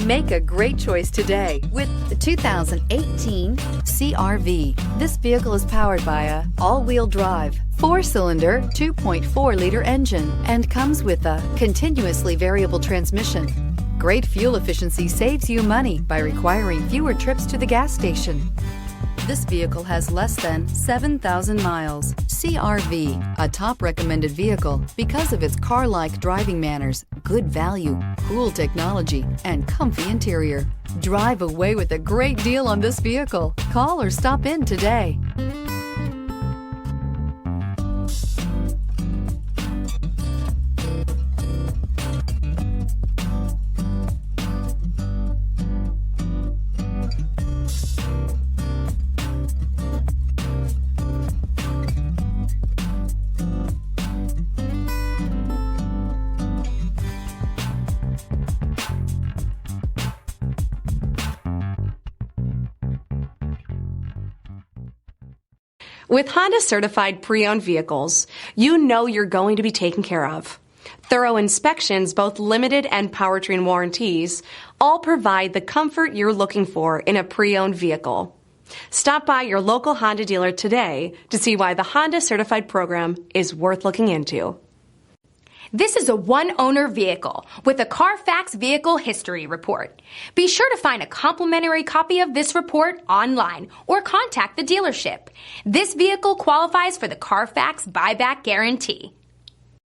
Make a great choice today with the 2018 CR-V. This vehicle is powered by a all-wheel drive, 4-cylinder, 2.4-liter engine and comes with a continuously variable transmission. Great fuel efficiency saves you money by requiring fewer trips to the gas station. This vehicle has less than 7,000 miles. CR-V, a top recommended vehicle because of its car-like driving manners, good value, cool technology, and comfy interior. Drive away with a great deal on this vehicle. Call or stop in today. With Honda certified pre-owned vehicles, you know you're going to be taken care of. Thorough inspections, both limited and powertrain warranties, all provide the comfort you're looking for in a pre-owned vehicle. Stop by your local Honda dealer today to see why the Honda certified program is worth looking into. This is a one-owner vehicle with a Carfax Vehicle History Report. Be sure to find a complimentary copy of this report online or contact the dealership. This vehicle qualifies for the Carfax Buyback Guarantee.